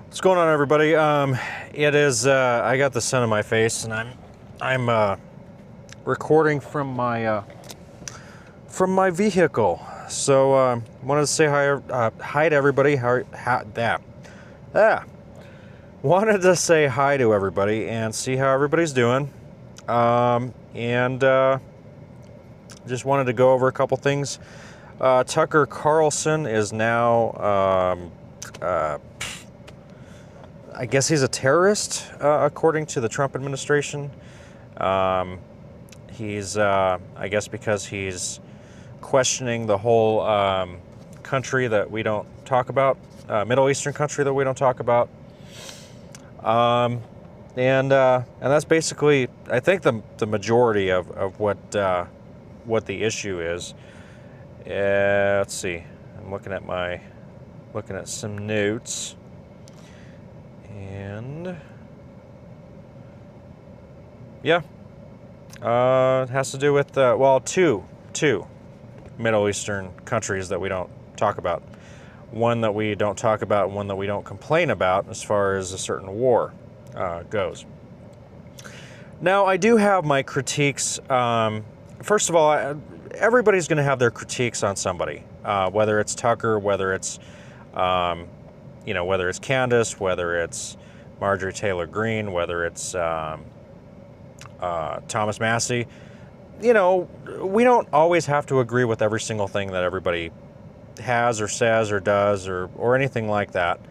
What's going on, everybody? It is. I got the sun in my face, and I'm recording from my vehicle. So wanted to say hi to everybody. Wanted to say hi to everybody and see how everybody's doing. And just wanted to go over a couple things. Tucker Carlson is now. I guess he's a terrorist, according to the Trump administration. He's, I guess, because he's questioning the whole country that we don't talk about, Middle Eastern country that we don't talk about, and that's basically, I think, the majority of what the issue is. Let's see. I'm looking at some notes. And yeah, it has to do with two Middle Eastern countries that we don't talk about. One that we don't talk about, and one that we don't complain about as far as a certain war goes. Now, I do have my critiques. First of all, everybody's going to have their critiques on somebody, whether it's Tucker, whether it's whether it's Candace, whether it's Marjorie Taylor Greene, whether it's Thomas Massey. We don't always have to agree with every single thing that everybody has or says or does or anything like that.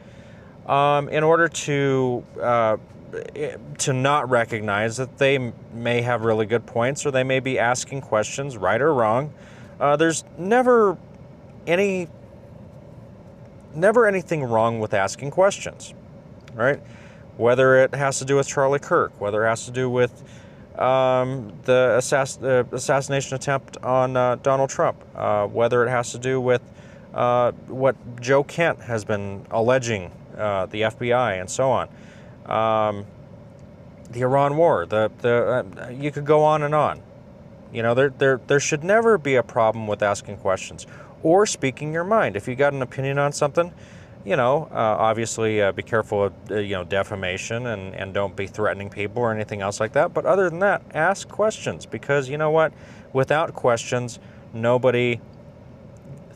In order to not recognize that they may have really good points, or they may be asking questions, right or wrong. There's never anything wrong with asking questions, right? Whether it has to do with Charlie Kirk, whether it has to do with the assassination attempt on Donald Trump, whether it has to do with what Joe Kent has been alleging, the FBI and so on, the Iran war, you could go on and on. There should never be a problem with asking questions or speaking your mind. If you got an opinion on something, obviously be careful of, defamation and don't be threatening people or anything else like that. But other than that, ask questions, because you know what? Without questions, nobody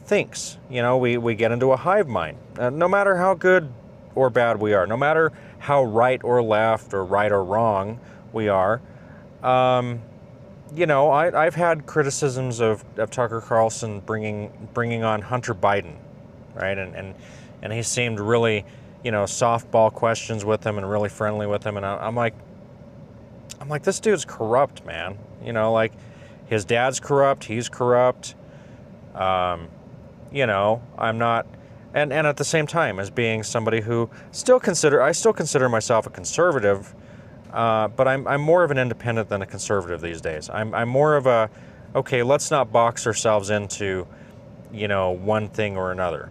thinks. We get into a hive mind. No matter how good or bad we are, no matter how right or left or right or wrong we are, I've had criticisms of Tucker Carlson bringing on Hunter Biden, right? And he seemed really, softball questions with him and really friendly with him. And I'm like, this dude's corrupt, man. His dad's corrupt. He's corrupt. I'm not, and at the same time, as being somebody who I still consider myself a conservative. But I'm more of an independent than a conservative these days. I'm more of a, okay, let's not box ourselves into, one thing or another.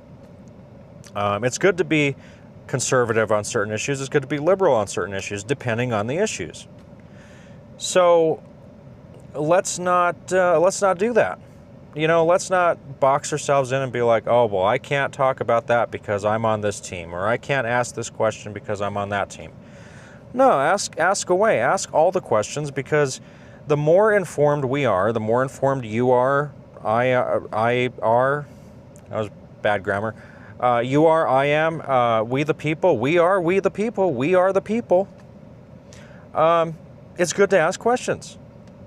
It's good to be conservative on certain issues. It's good to be liberal on certain issues, depending on the issues. So let's not do that. Let's not box ourselves in and be like, oh, well, I can't talk about that because I'm on this team, or I can't ask this question because I'm on that team. No, ask away. Ask all the questions, because the more informed we are, the more informed you are, I are. That was bad grammar. You are, I am, we the people, we are the people, we are the people. It's good to ask questions.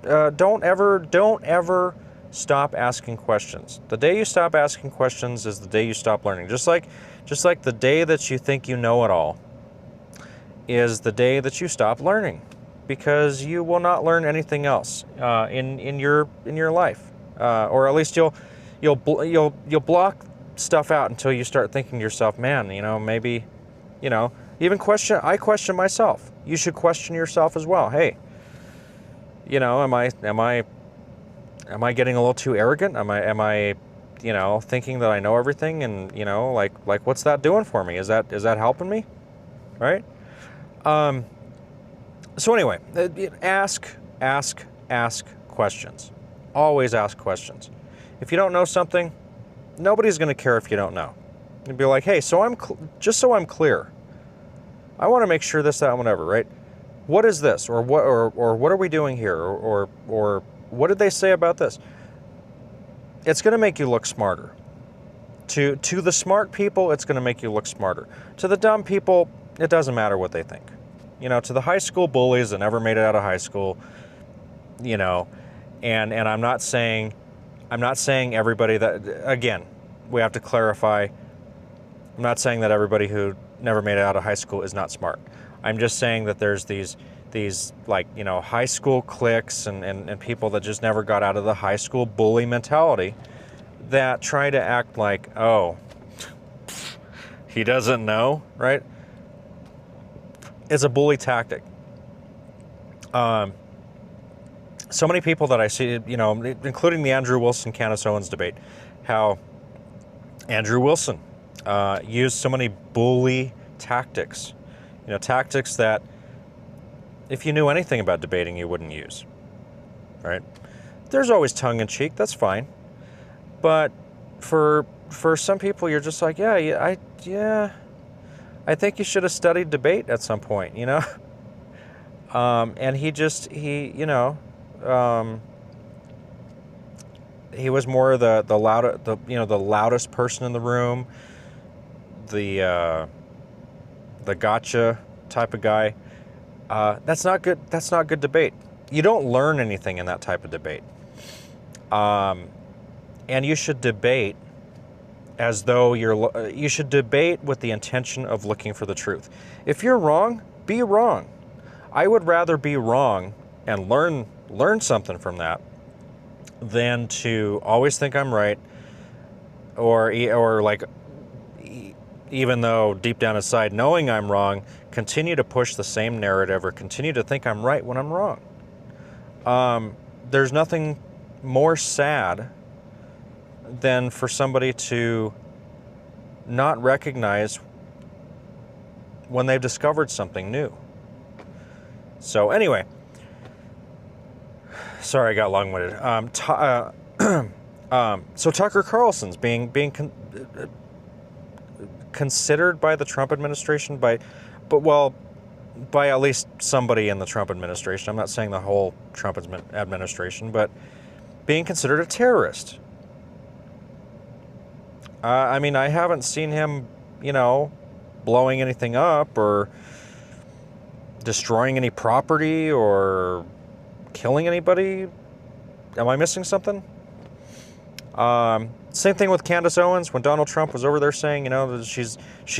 Don't ever stop asking questions. The day you stop asking questions is the day you stop learning. Just like the day that you think you know it all is the day that you stop learning, because you will not learn anything else in your life, or at least you'll block stuff out until you start thinking to yourself, man, maybe, even I question myself. You should question yourself as well. Hey, am I getting a little too arrogant? Am I thinking that I know everything, and like what's that doing for me? Is that helping me, right? So anyway, ask questions. Always ask questions. If you don't know something, nobody's going to care if you don't know. You'd be like, hey, so just so I'm clear, I want to make sure this, that, and whatever, right? What is this? Or what are we doing here? Or what did they say about this? It's going to make you look smarter. To the smart people, it's going to make you look smarter. To the dumb people, it doesn't matter what they think. You know, to the high school bullies that never made it out of high school, you know, and I'm not saying everybody that, again, we have to clarify, I'm not saying that everybody who never made it out of high school is not smart. I'm just saying that there's these like, you know, high school cliques and people that just never got out of the high school bully mentality that try to act like, oh, he doesn't know, right? It's a bully tactic. So many people that I see, you know, including the Andrew Wilson-Candace Owens debate, how Andrew Wilson used so many bully tactics, you know, tactics that if you knew anything about debating, you wouldn't use, right? There's always tongue-in-cheek, that's fine. But for some people, you're just like, I think you should have studied debate at some point, you know? And he you know, he was more the loudest person in the room, the gotcha type of guy. That's not good. That's not good debate. You don't learn anything in that type of debate. And you should debate as though you should debate with the intention of looking for the truth. If you're wrong, be wrong. I would rather be wrong and learn something from that than to always think I'm right, or like, even though deep down inside knowing I'm wrong, continue to push the same narrative or continue to think I'm right when I'm wrong. There's nothing more sad than for somebody to not recognize when they've discovered something new. So anyway, sorry I got long-winded. So Tucker Carlson's being considered by the Trump administration, by at least somebody in the Trump administration. I'm not saying the whole Trump administration, but being considered a terrorist. I mean, I haven't seen him, you know, blowing anything up or destroying any property or killing anybody. Am I missing something? Same thing with Candace Owens when Donald Trump was over there saying, you know, that she's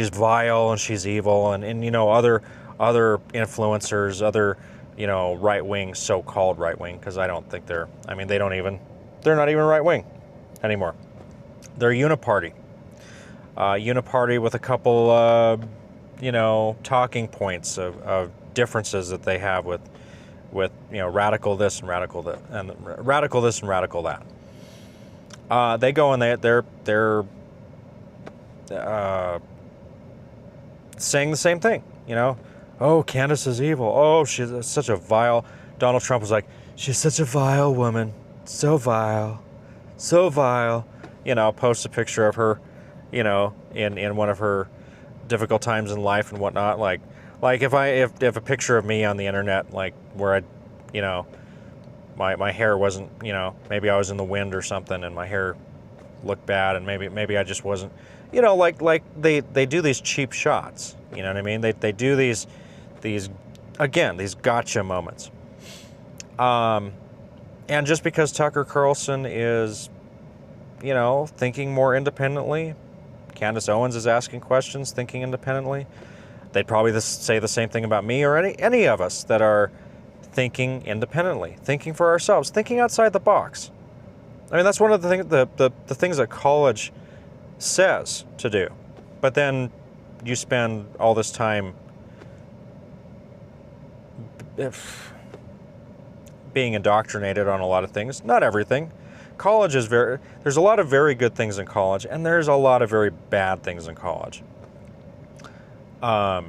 vile and she's evil, and you know, other influencers, other, you know, right-wing, so-called right-wing, because I don't think they're not even right-wing anymore. They're uniparty. Uniparty with a couple, you know, talking points of differences that they have with you know, radical this and radical that, and radical this and radical that. They go and they're saying the same thing, you know. Oh, Candace is evil. Oh, she's such a vile. Donald Trump was like, she's such a vile woman. So vile. So vile. You know, post a picture of her, you know, in one of her difficult times in life and whatnot. Like if a picture of me on the internet, like where I, you know, my hair wasn't, you know, maybe I was in the wind or something and my hair looked bad, and maybe I just wasn't, you know, like they do these cheap shots, you know what I mean? They do these again, these gotcha moments. And just because Tucker Carlson is, you know, thinking more independently, Candace Owens is asking questions, thinking independently, they'd probably say the same thing about me or any of us that are thinking independently, thinking for ourselves, thinking outside the box. I mean, that's one of the things, the things that college says to do. But then you spend all this time being indoctrinated on a lot of things. Not everything. College is there's a lot of very good things in college, and there's a lot of very bad things in college. But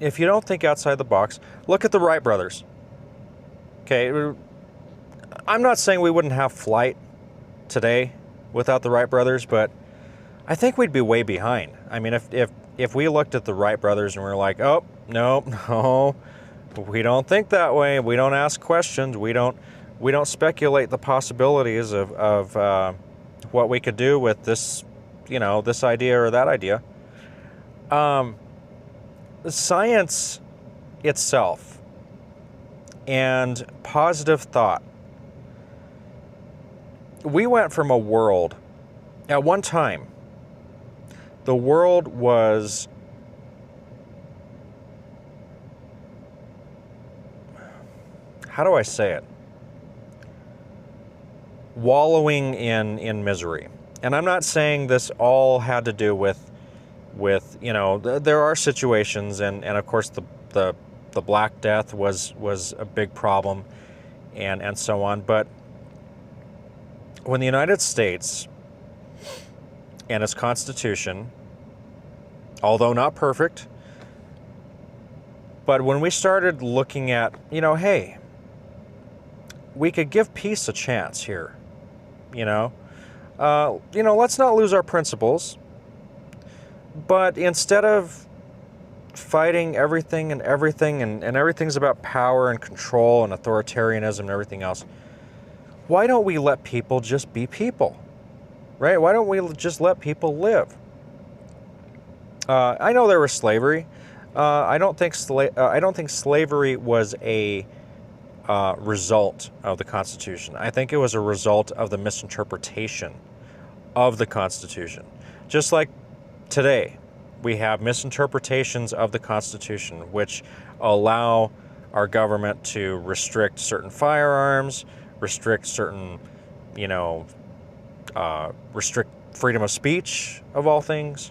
if you don't think outside the box, look at the Wright brothers. Okay, I'm not saying we wouldn't have flight today without the Wright brothers, but I think we'd be way behind. I mean, if if we looked at the Wright brothers and we were like, oh, no, no, we don't think that way. We don't ask questions. We don't speculate the possibilities of what we could do with this, this idea or that idea. Science itself and positive thought. We went from a world, at one time, the world was how do I say it? Wallowing in misery. And I'm not saying this all had to do with there are situations, and of course the Black Death was a big problem, and so on. But when the United States and its Constitution, although not perfect, but when we started looking at, hey, we could give peace a chance here, let's not lose our principles, but instead of fighting everything and everything's about power and control and authoritarianism and everything else, why don't we let people just be people, right? Why don't we just let people live? I know there was slavery. I don't think slavery was a result of the Constitution. I think it was a result of the misinterpretation of the Constitution. Just like today, we have misinterpretations of the Constitution, which allow our government to restrict certain firearms, restrict certain, restrict freedom of speech, of all things.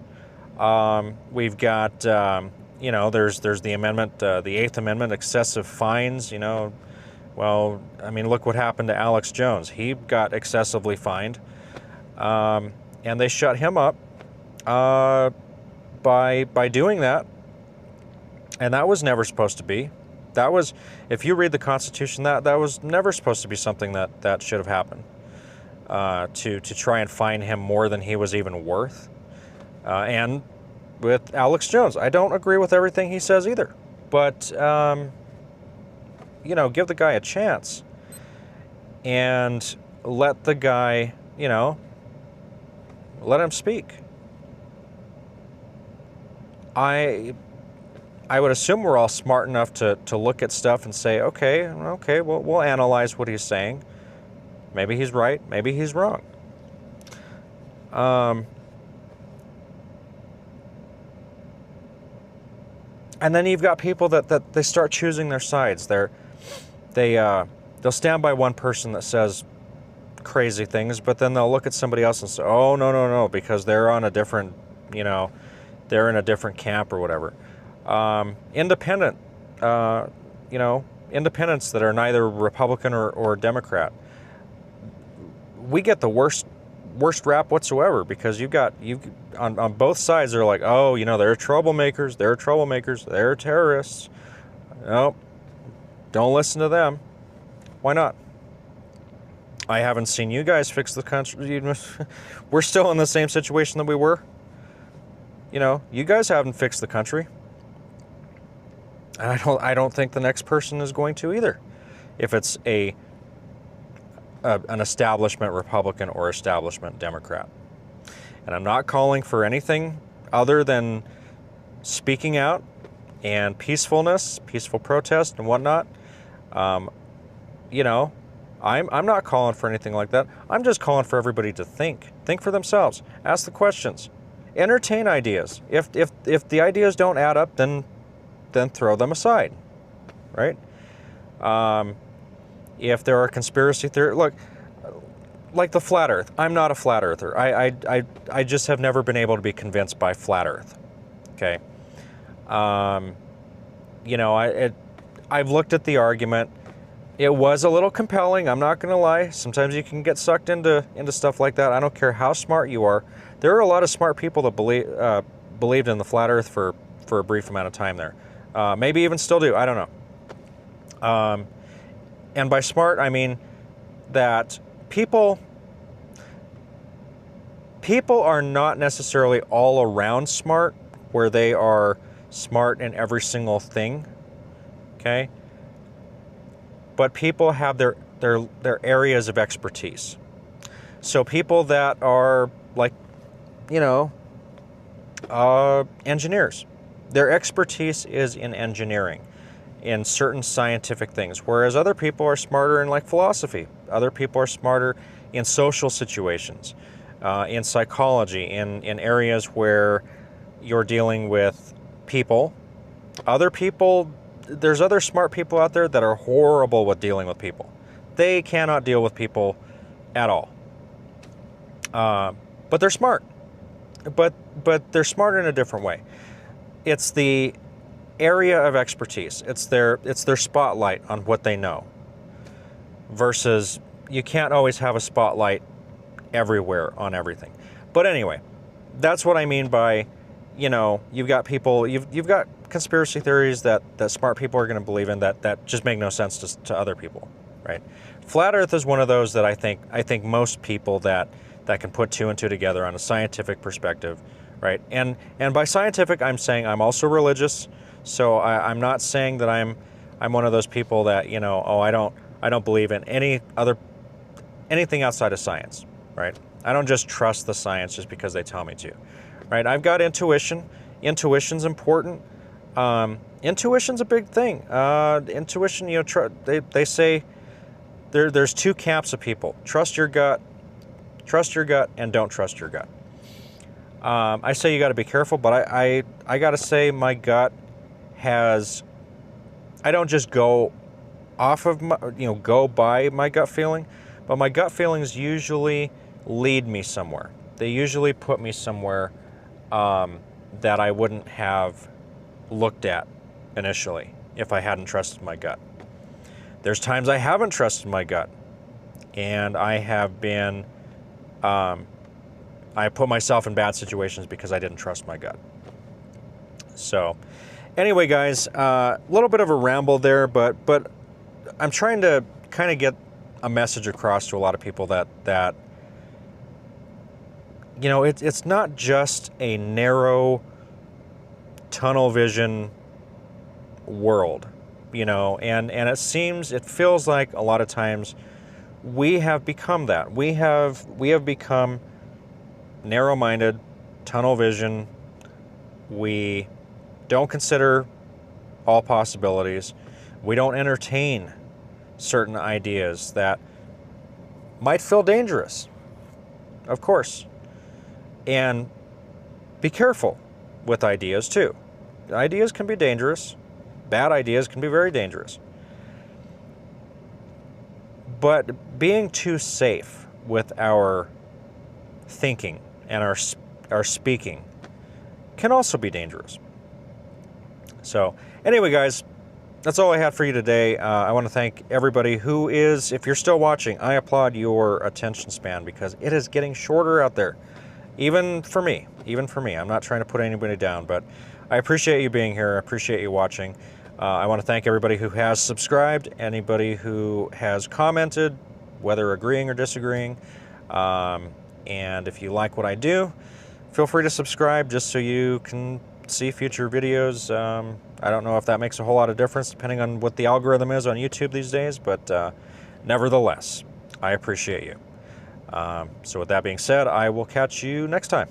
We've got, there's the amendment, the Eighth Amendment, excessive fines, Well, look what happened to Alex Jones. He got excessively fined, and they shut him up by doing that. And that was never supposed to be. That was, if you read the Constitution, that was never supposed to be something that should have happened. To try and fine him more than he was even worth. And with Alex Jones, I don't agree with everything he says either. But give the guy a chance and let the guy, let him speak. I would assume we're all smart enough to look at stuff and say, okay, well, we'll analyze what he's saying. Maybe he's right, maybe he's wrong. And then you've got people that they start choosing their sides. They'll stand by one person that says crazy things, but then they'll look at somebody else and say, oh, no, because they're on a different, they're in a different camp or whatever. Independents that are neither Republican or Democrat. We get the worst rap whatsoever, because you've on both sides, they're like, oh, they're troublemakers, they're terrorists. Nope. Don't listen to them. Why not? I haven't seen you guys fix the country. We're still in the same situation that we were. You guys haven't fixed the country. And I don't think the next person is going to either. If it's an establishment Republican or establishment Democrat. And I'm not calling for anything other than speaking out and peacefulness, peaceful protest and whatnot. I'm not calling for anything like that. I'm just calling for everybody to think for themselves, ask the questions, entertain ideas. If the ideas don't add up, then throw them aside, right? If there are conspiracy theories, look, like the flat Earth. I'm not a flat earther. I just have never been able to be convinced by flat Earth. Okay. I've looked at the argument. It was a little compelling. I'm not going to lie. Sometimes you can get sucked into stuff like that. I don't care how smart you are. There are a lot of smart people that believed in the flat Earth for a brief amount of time there. Maybe even still do. I don't know. And by smart, I mean that people are not necessarily all around smart, where they are smart in every single thing, okay? But people have their areas of expertise. So people that are like, engineers, their expertise is in engineering, in certain scientific things, whereas other people are smarter in like philosophy. Other people are smarter in social situations, in psychology, in areas where you're dealing with people. Other people, there's other smart people out there that are horrible with dealing with people. They cannot deal with people at all. But they're smart. But they're smart in a different way. It's the area of expertise. It's their spotlight on what they know. Versus you can't always have a spotlight everywhere on everything. But anyway, that's what I mean by, you've got people, you've got conspiracy theories that smart people are going to believe in that just make no sense to other people, right? Flat Earth is one of those that I think most people that can put two and two together on a scientific perspective, right? And by scientific, I'm saying I'm also religious, so I'm not saying that I'm one of those people that I don't believe in anything outside of science, right? I don't just trust the science just because they tell me to, right? I've got intuition. Intuition's important. Intuition's a big thing. Intuition, they say there's two camps of people: trust your gut, and don't trust your gut. I say you got to be careful, but I got to say my gut has. I don't just go off of go by my gut feeling, but my gut feelings usually lead me somewhere. They usually put me somewhere that I wouldn't have looked at initially if I hadn't trusted my gut. There's times I haven't trusted my gut, and I have been, I put myself in bad situations because I didn't trust my gut. So, anyway, guys, a little bit of a ramble there, but I'm trying to kind of get a message across to a lot of people that it's not just a narrow tunnel vision world, and it feels like a lot of times we have become that. We have become narrow-minded, tunnel vision. We don't consider all possibilities. We don't entertain certain ideas that might feel dangerous, of course. And be careful with ideas too. Ideas can be dangerous. Bad ideas can be very dangerous. But being too safe with our thinking and our speaking can also be dangerous. So anyway, guys, that's all I had for you today. I want to thank everybody who is, if you're still watching, I applaud your attention span because it is getting shorter out there. Even for me. I'm not trying to put anybody down, but I appreciate you being here. I appreciate you watching. I want to thank everybody who has subscribed, anybody who has commented, whether agreeing or disagreeing. And if you like what I do, feel free to subscribe just so you can see future videos. I don't know if that makes a whole lot of difference depending on what the algorithm is on YouTube these days, but nevertheless, I appreciate you. So with that being said, I will catch you next time.